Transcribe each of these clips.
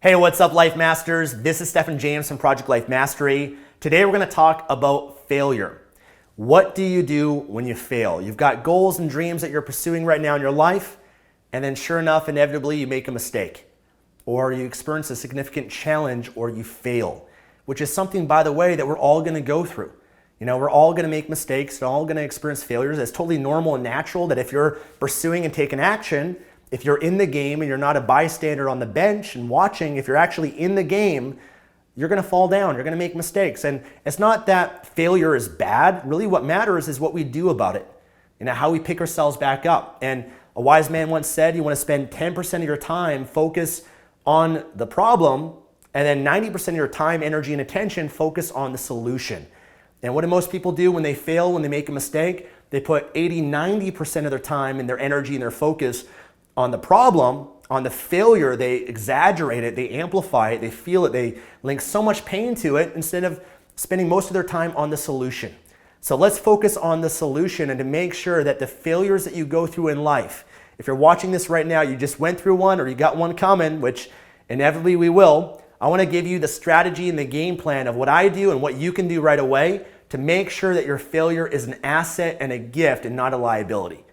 Hey, what's up, Life Masters? This is Stefan James from Project Life Mastery. Today we're going to talk about failure. What do you do when you fail? You've got goals and dreams that you're pursuing right now in your life, and then sure enough, inevitably you make a mistake, or you experience a significant challenge, or you fail, which is something, by the way, that we're all going to go through. We're all going to make mistakes, we're all going to experience failures. It's totally normal and natural that if you're pursuing and taking action, if you're in the game and you're not a bystander on the bench and watching, if you're actually in the game, you're going to fall down, you're going to make mistakes. And it's not that failure is bad. Really what matters is what we do about it, how we pick ourselves back up. And a wise man once said, you want to spend 10% of your time focus on the problem, and then 90% of your time, energy, and attention focus on the solution. And what do most people do when they fail, when they make a mistake? They put 80-90% of their time and their energy and their focus on the problem, on the failure. They exaggerate it, they amplify it, they feel it, they link so much pain to it instead of spending most of their time on the solution. So let's focus on the solution and to make sure that the failures that you go through in life, if you're watching this right now, you just went through one or you got one coming, which inevitably we will, I want to give you the strategy and the game plan of what I do and what you can do right away to make sure that your failure is an asset and a gift and not a liability.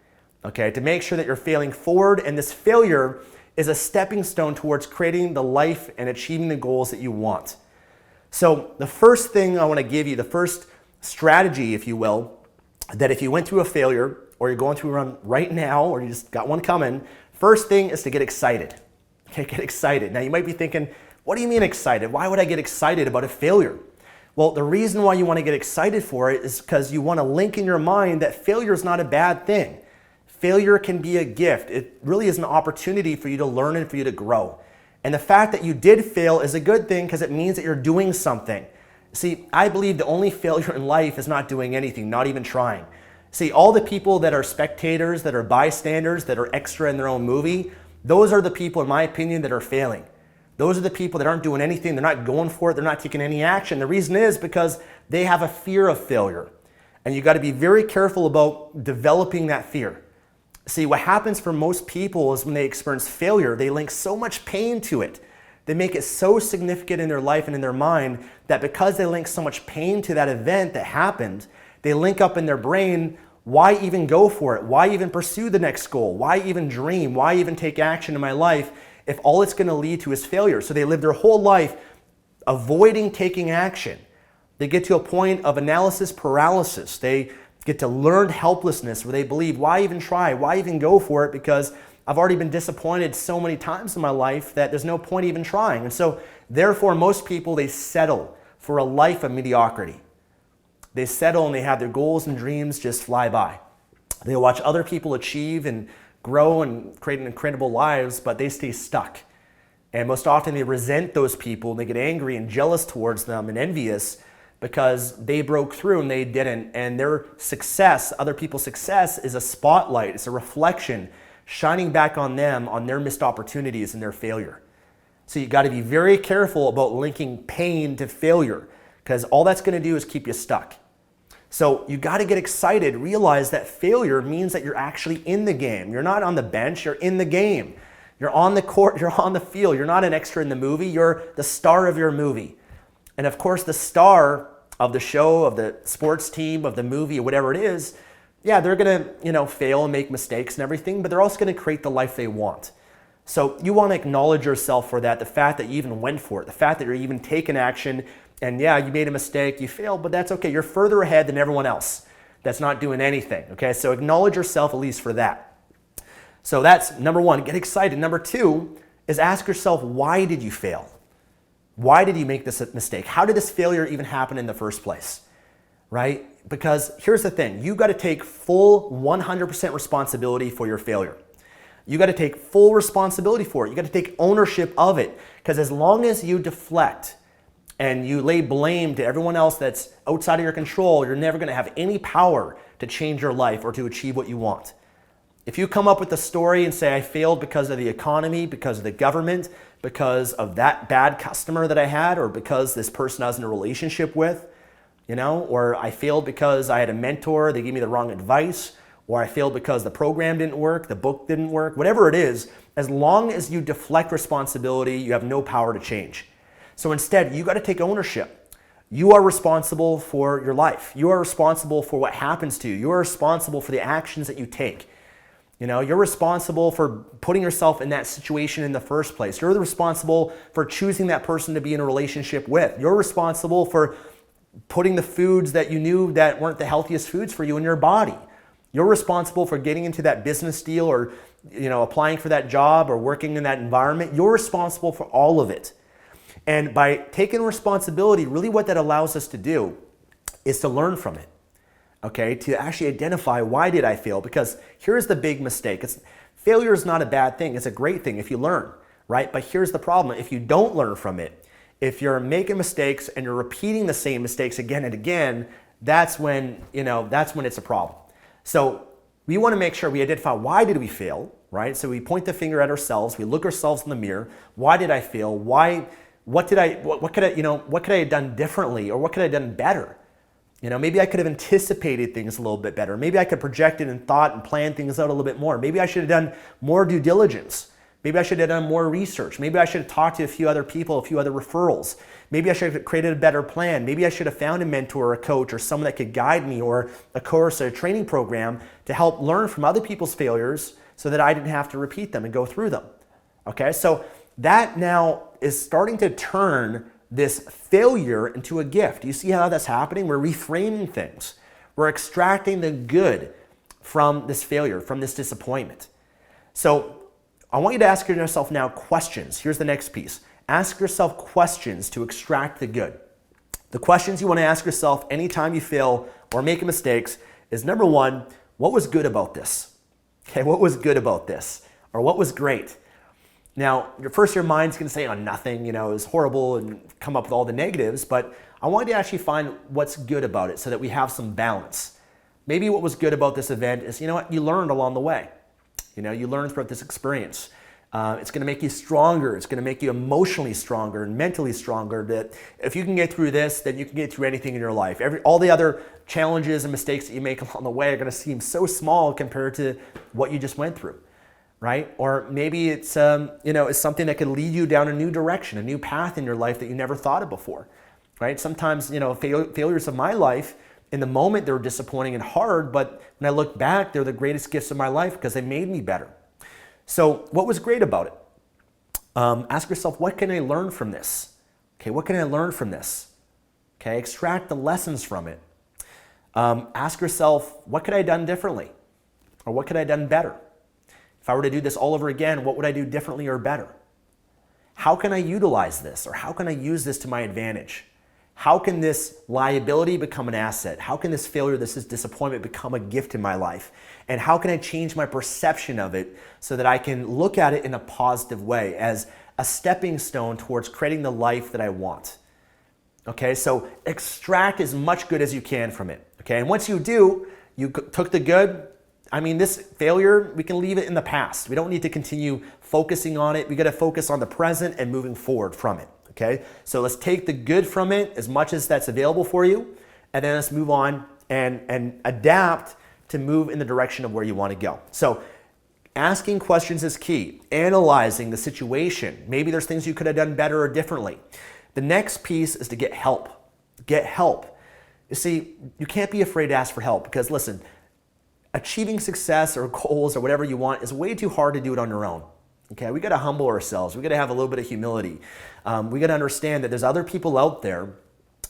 Okay, to make sure that you're failing forward, and this failure is a stepping stone towards creating the life and achieving the goals that you want. So the first thing I want to give you, the first strategy, if you will, that if you went through a failure or you're going through one right now or you just got one coming, first thing is to get excited. Okay, get excited. Now you might be thinking, what do you mean excited? Why would I get excited about a failure? Well, the reason why you want to get excited for it is because you want to link in your mind that failure is not a bad thing. Failure can be a gift. It really is an opportunity for you to learn and for you to grow. And the fact that you did fail is a good thing because it means that you're doing something. See, I believe the only failure in life is not doing anything, not even trying. See, all the people that are spectators, that are bystanders, that are extra in their own movie, those are the people, in my opinion, that are failing. Those are the people that aren't doing anything. They're not going for it. They're not taking any action. The reason is because they have a fear of failure. And you got to be very careful about developing that fear. See, what happens for most people is when they experience failure, they link so much pain to it. They make it so significant in their life and in their mind that because they link so much pain to that event that happened, they link up in their brain, why even go for it? Why even pursue the next goal? Why even dream? Why even take action in my life if all it's going to lead to is failure? So they live their whole life avoiding taking action. They get to a point of analysis paralysis. They get to learned helplessness where they believe, why even try? Why even go for it? Because I've already been disappointed so many times in my life that there's no point even trying. And so therefore, most people, they settle for a life of mediocrity. They settle and they have their goals and dreams just fly by. They watch other people achieve and grow and create incredible lives, but they stay stuck. And most often they resent those people and they get angry and jealous towards them and envious because they broke through and they didn't. And their success, other people's success, is a spotlight. It's a reflection shining back on them, on their missed opportunities and their failure. So you got to be very careful about linking pain to failure because all that's going to do is keep you stuck. So you got to get excited. Realize that failure means that you're actually in the game. You're not on the bench, you're in the game. You're on the court, you're on the field. You're not an extra in the movie, you're the star of your movie. And of course, the star of the show, of the sports team, of the movie, or whatever it is, yeah, they're going to, fail and make mistakes and everything, but they're also going to create the life they want. So you want to acknowledge yourself for that, the fact that you even went for it, the fact that you're even taking action, and yeah, you made a mistake, you failed, but that's okay. You're further ahead than everyone else that's not doing anything, okay? So acknowledge yourself at least for that. So that's number one, get excited. Number two is ask yourself, why did you fail? Why did you make this mistake? How did this failure even happen in the first place, right? Because here's the thing, you got to take full 100% responsibility for your failure. You got to take full responsibility for it. You got to take ownership of it. Because as long as you deflect and you lay blame to everyone else that's outside of your control, you're never going to have any power to change your life or to achieve what you want. If you come up with a story and say, I failed because of the economy, because of the government, because of that bad customer that I had, or because this person I was in a relationship with, or I failed because I had a mentor, they gave me the wrong advice, or I failed because the program didn't work, the book didn't work, whatever it is, as long as you deflect responsibility, you have no power to change. So instead, you got to take ownership. You are responsible for your life. You are responsible for what happens to you. You are responsible for the actions that you take. You're responsible for putting yourself in that situation in the first place. You're responsible for choosing that person to be in a relationship with. You're responsible for putting the foods that you knew that weren't the healthiest foods for you in your body. You're responsible for getting into that business deal or applying for that job or working in that environment. You're responsible for all of it. And by taking responsibility, really what that allows us to do is to learn from it. Okay, to actually identify, why did I fail? Because here's the big mistake. Failure is not a bad thing. It's a great thing if you learn, right? But here's the problem. If you don't learn from it, if you're making mistakes and you're repeating the same mistakes again and again, that's when it's a problem. So we want to make sure we identify, why did we fail, right? So we point the finger at ourselves. We look ourselves in the mirror. Why did I fail? What could I have done differently, or what could I have done better? Maybe I could have anticipated things a little bit better. Maybe I could project it and thought and plan things out a little bit more. Maybe I should have done more due diligence. Maybe I should have done more research. Maybe I should have talked to a few other people, a few other referrals. Maybe I should have created a better plan. Maybe I should have found a mentor or a coach or someone that could guide me, or a course or a training program to help learn from other people's failures so that I didn't have to repeat them and go through them. Okay, so that now is starting to turn this failure into a gift. You see how that's happening? We're reframing things. We're extracting the good from this failure, from this disappointment. So I want you to ask yourself now questions. Here's the next piece. Ask yourself questions to extract the good. The questions you want to ask yourself anytime you fail or make mistakes is, number one, what was good about this? Okay, what was good about this? Or what was great? Now, your mind's going to say, nothing, it was horrible, and come up with all the negatives, but I want you to actually find what's good about it so that we have some balance. Maybe what was good about this event is, you learned along the way. You learned throughout this experience. It's going to make you stronger. It's going to make you emotionally stronger and mentally stronger, that if you can get through this, then you can get through anything in your life. All the other challenges and mistakes that you make along the way are going to seem so small compared to what you just went through. Right? Or maybe it's it's something that can lead you down a new direction, a new path in your life that you never thought of before. Right? Sometimes, failures of my life, in the moment they're disappointing and hard, but when I look back, they're the greatest gifts of my life because they made me better. So what was great about it? Ask yourself, what can I learn from this? Okay, what can I learn from this? Okay, extract the lessons from it. Ask yourself, what could I have done differently? Or what could I have done better? If I were to do this all over again, what would I do differently or better? How can I utilize this, or how can I use this to my advantage? How can this liability become an asset? How can this failure, this disappointment become a gift in my life? And how can I change my perception of it so that I can look at it in a positive way, as a stepping stone towards creating the life that I want? Okay, so extract as much good as you can from it. Okay, and once you do, you took the good. This failure, we can leave it in the past. We don't need to continue focusing on it. We got to focus on the present and moving forward from it, okay? So let's take the good from it, as much as that's available for you, and then let's move on and adapt to move in the direction of where you want to go. So asking questions is key. Analyzing the situation. Maybe there's things you could have done better or differently. The next piece is to get help. Get help. You see, you can't be afraid to ask for help, because listen, achieving success or goals or whatever you want is way too hard to do it on your own. Okay, we got to humble ourselves. We got to have a little bit of humility. We got to understand that there's other people out there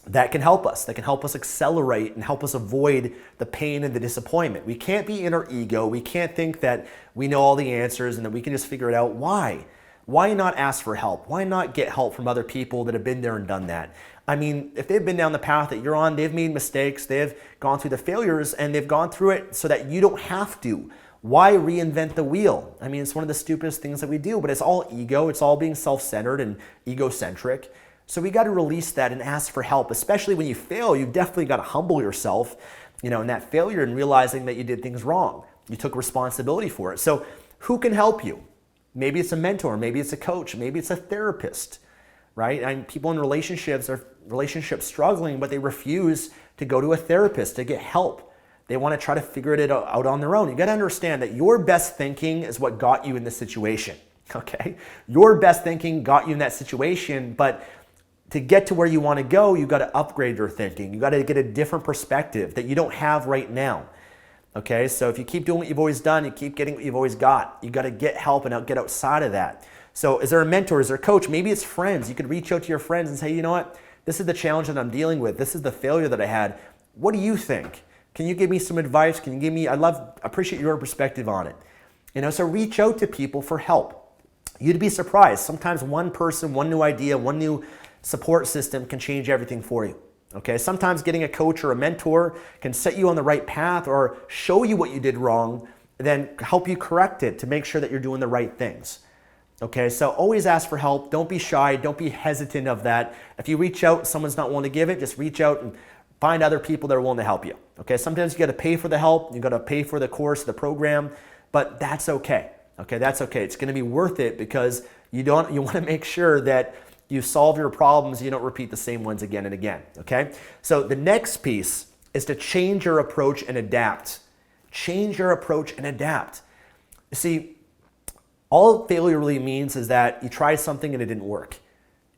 that can help us, accelerate and help us avoid the pain and the disappointment. We can't be in our ego. We can't think that we know all the answers and that we can just figure it out. Why? Why not ask for help? Why not get help from other people that have been there and done that? If they've been down the path that you're on, they've made mistakes, they've gone through the failures, and they've gone through it so that you don't have to. Why reinvent the wheel? It's one of the stupidest things that we do, but it's all ego. It's all being self-centered and egocentric. So we got to release that and ask for help, especially when you fail. You've definitely got to humble yourself, in that failure, and realizing that you did things wrong. You took responsibility for it. So who can help you? Maybe it's a mentor, maybe it's a coach, maybe it's a therapist, right? People in relationships struggling, but they refuse to go to a therapist to get help. They want to try to figure it out on their own. You got to understand that your best thinking is what got you in this situation, okay? Your best thinking got you in that situation, but to get to where you want to go, you got to upgrade your thinking. You got to get a different perspective that you don't have right now. Okay, so if you keep doing what you've always done, you keep getting what you've always got. You got to get help and get outside of that. So is there a mentor? Is there a coach? Maybe it's friends. You could reach out to your friends and say, you know what? This is the challenge that I'm dealing with. This is the failure that I had. What do you think? Can you give me some advice? Can you give me, appreciate your perspective on it. You know, so reach out to people for help. You'd be surprised. Sometimes one person, one new idea, one new support system can change everything for you. Okay, sometimes getting a coach or a mentor can set you on the right path or show you what you did wrong, then help you correct it to make sure that you're doing the right things. Okay, so always ask for help. Don't be shy. Don't be hesitant of that. If you reach out and someone's not willing to give it, just reach out and find other people that are willing to help you. Okay, sometimes you got to pay for the help. You got to pay for the course, the program, but that's okay. Okay, that's okay. It's going to be worth it because you want to make sure that you solve your problems, you don't repeat the same ones again and again, okay? So the next piece is to change your approach and adapt. Change your approach and adapt. You see, all failure really means is that you tried something and it didn't work.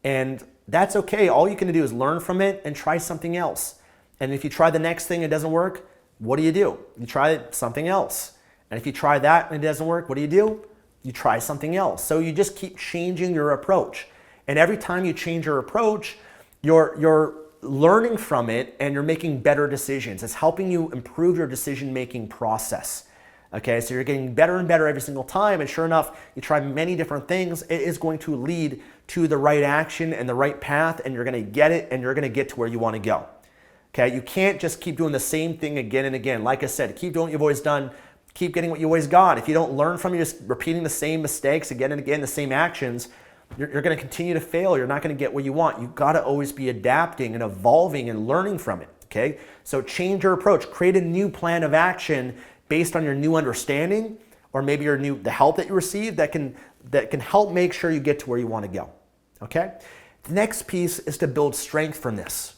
And that's okay. All you can do is learn from it and try something else. And if you try the next thing and it doesn't work, what do? You try something else. And if you try that and it doesn't work, what do? You try something else. So you just keep changing your approach. And every time you change your approach, you're learning from it and you're making better decisions. It's helping you improve your decision-making process. Okay, so you're getting better and better every single time, and sure enough, you try many different things, it is going to lead to the right action and the right path, and you're gonna get it, and you're gonna get to where you wanna go. Okay, you can't just keep doing the same thing again and again. Like I said, keep doing what you've always done, keep getting what you always got. If you don't learn from it, just repeating the same mistakes again and again, the same actions, you're going to continue to fail. You're not going to get what you want. You've got to always be adapting and evolving and learning from it, okay? So change your approach. Create a new plan of action based on your new understanding or maybe the help that you received that can help make sure you get to where you want to go, okay? The next piece is to build strength from this,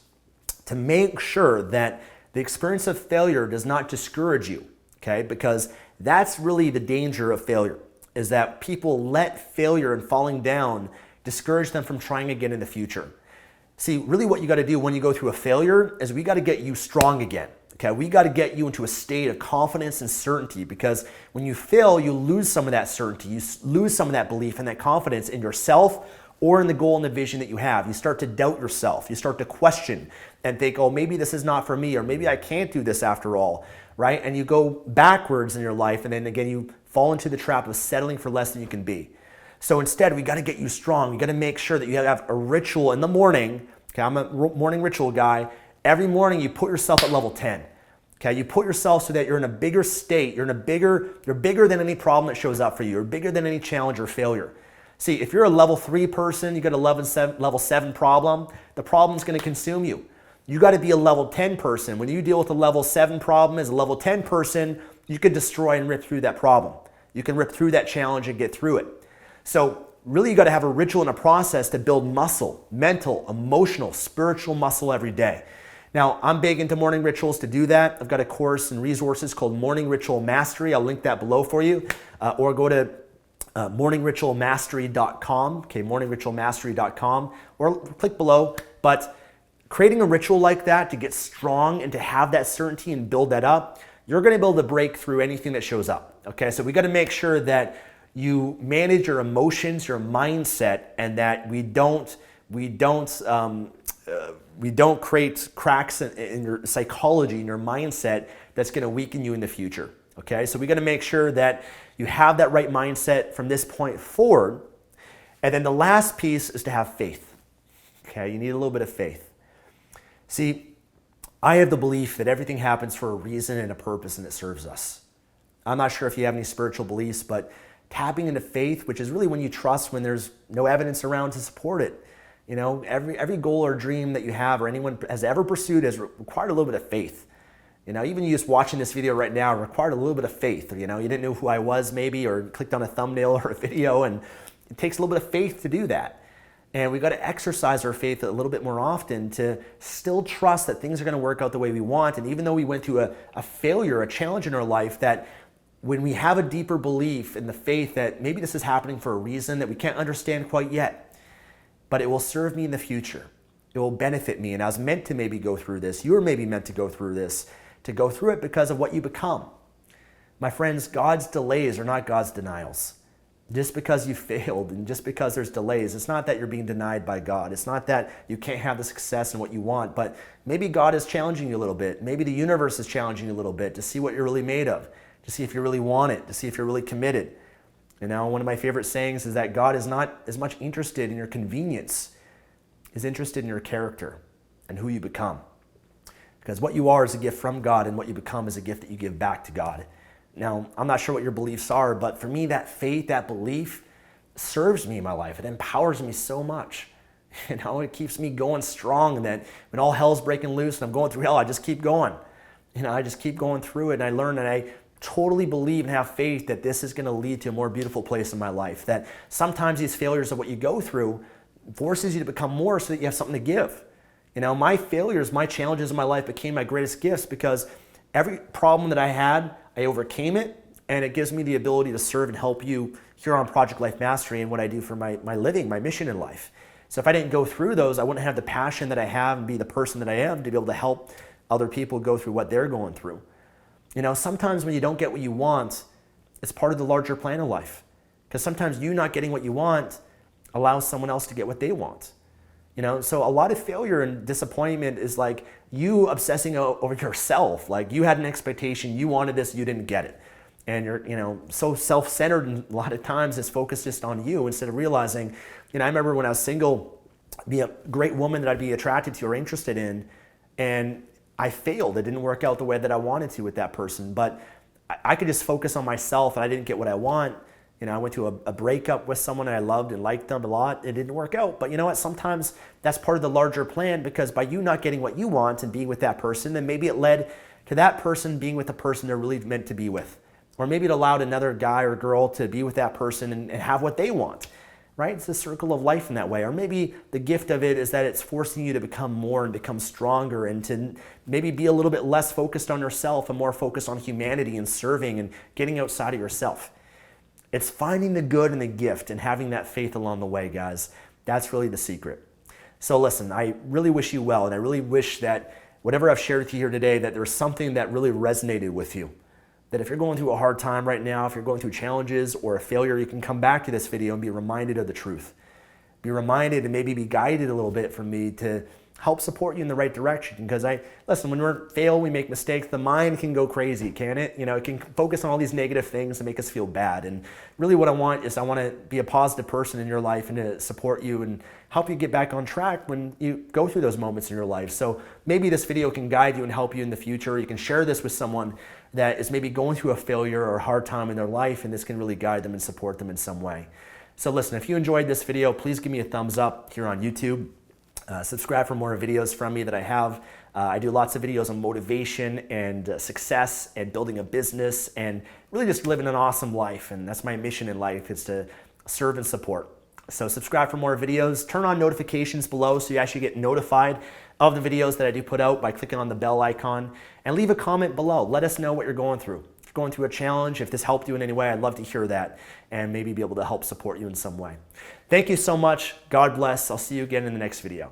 to make sure that the experience of failure does not discourage you, okay? Because that's really the danger of failure, is that people let failure and falling down discourage them from trying again in the future. See, really what you got to do when you go through a failure is we got to get you strong again. Okay, we got to get you into a state of confidence and certainty, because when you fail, you lose some of that certainty, you lose some of that belief and that confidence in yourself or in the goal and the vision that you have. You start to doubt yourself. You start to question and think, oh, maybe this is not for me, or maybe I can't do this after all, right? And you go backwards in your life, and then again, you fall into the trap of settling for less than you can be. So instead, we got to get you strong. You got to make sure that you have a ritual in the morning. Okay, I'm a morning ritual guy. Every morning, you put yourself at level 10. Okay, you put yourself so that you're in a bigger state. You're bigger than any problem that shows up for you. You're bigger than any challenge or failure. See, if you're a level 3 person, you got a level 7 problem, the problem's going to consume you. You got to be a level 10 person. When you deal with a level 7 problem as a level 10 person, you can destroy and rip through that problem. You can rip through that challenge and get through it. So really, you got to have a ritual and a process to build muscle, mental, emotional, spiritual muscle every day. Now, I'm big into morning rituals to do that. I've got a course and resources called Morning Ritual Mastery. I'll link that below for you. Or go to morningritualmastery.com, okay, morningritualmastery.com, or click below. But creating a ritual like that to get strong and to have that certainty and build that up, you're going to be able to break through anything that shows up. Okay, so we got to make sure that you manage your emotions, your mindset, and that we don't create cracks in your psychology, in your mindset that's going to weaken you in the future. Okay, so we got to make sure that you have that right mindset from this point forward. And then the last piece is to have faith. Okay, you need a little bit of faith. See, I have the belief that everything happens for a reason and a purpose, and it serves us. I'm not sure if you have any spiritual beliefs, but tapping into faith, which is really when you trust when there's no evidence around to support it. You know, every goal or dream that you have or anyone has ever pursued has required a little bit of faith. You know, even you just watching this video right now required a little bit of faith. You know, you didn't know who I was maybe, or clicked on a thumbnail or a video, and it takes a little bit of faith to do that. And we got to exercise our faith a little bit more often to still trust that things are going to work out the way we want. And even though we went through a failure, a challenge in our life, that when we have a deeper belief in the faith that maybe this is happening for a reason that we can't understand quite yet, but it will serve me in the future. It will benefit me. And I was meant to maybe go through this. You were maybe meant to go through this, to go through it because of what you become. My friends, God's delays are not God's denials. Just because you failed and just because there's delays, it's not that you're being denied by God. It's not that you can't have the success in what you want, but maybe God is challenging you a little bit. Maybe the universe is challenging you a little bit to see what you're really made of, to see if you really want it, to see if you're really committed. You know, one of my favorite sayings is that God is not as much interested in your convenience, He's interested in your character and who you become. Because what you are is a gift from God, and what you become is a gift that you give back to God. Now, I'm not sure what your beliefs are, but for me, that faith, that belief serves me in my life. It empowers me so much. You know, it keeps me going strong, and that when all hell's breaking loose and I'm going through hell, I just keep going. You know, I just keep going through it, and I learn, and I totally believe and have faith that this is going to lead to a more beautiful place in my life. That sometimes these failures of what you go through forces you to become more so that you have something to give. You know, my failures, my challenges in my life became my greatest gifts because every problem that I had, I overcame it, and it gives me the ability to serve and help you here on Project Life Mastery and what I do for my living, my mission in life. So if I didn't go through those, I wouldn't have the passion that I have and be the person that I am to be able to help other people go through what they're going through. You know, sometimes when you don't get what you want, it's part of the larger plan of life. Because sometimes you not getting what you want allows someone else to get what they want. You know, so a lot of failure and disappointment is like you obsessing over yourself. Like you had an expectation, you wanted this, you didn't get it. And you're, you know, so self-centered, and a lot of times it's focused just on you instead of realizing, you know, I remember when I was single, be a great woman that I'd be attracted to or interested in, and I failed. It didn't work out the way that I wanted to with that person, but I could just focus on myself and I didn't get what I want. You know, I went to a breakup with someone and I loved and liked them a lot. It didn't work out. But you know what? Sometimes that's part of the larger plan, because by you not getting what you want and being with that person, then maybe it led to that person being with the person they're really meant to be with. Or maybe it allowed another guy or girl to be with that person and have what they want, right? It's the circle of life in that way. Or maybe the gift of it is that it's forcing you to become more and become stronger, and to maybe be a little bit less focused on yourself and more focused on humanity and serving and getting outside of yourself. It's finding the good in the gift and having that faith along the way, guys. That's really the secret. So listen, I really wish you well, and I really wish that whatever I've shared with you here today, that there's something that really resonated with you. That if you're going through a hard time right now, if you're going through challenges or a failure, you can come back to this video and be reminded of the truth. Be reminded and maybe be guided a little bit from me to help support you in the right direction. Because listen, when we fail, we make mistakes, the mind can go crazy, can it? You know, it can focus on all these negative things and make us feel bad. And really what I want to be a positive person in your life and to support you and help you get back on track when you go through those moments in your life. So maybe this video can guide you and help you in the future. You can share this with someone that is maybe going through a failure or a hard time in their life, and this can really guide them and support them in some way. So listen, if you enjoyed this video, please give me a thumbs up here on YouTube. Subscribe for more videos from me that I have. I do lots of videos on motivation and success and building a business and really just living an awesome life. And that's my mission in life, is to serve and support. So subscribe for more videos. Turn on notifications below so you actually get notified of the videos that I do put out by clicking on the bell icon. And leave a comment below. Let us know what you're going through. If you're going through a challenge, if this helped you in any way, I'd love to hear that and maybe be able to help support you in some way. Thank you so much. God bless. I'll see you again in the next video.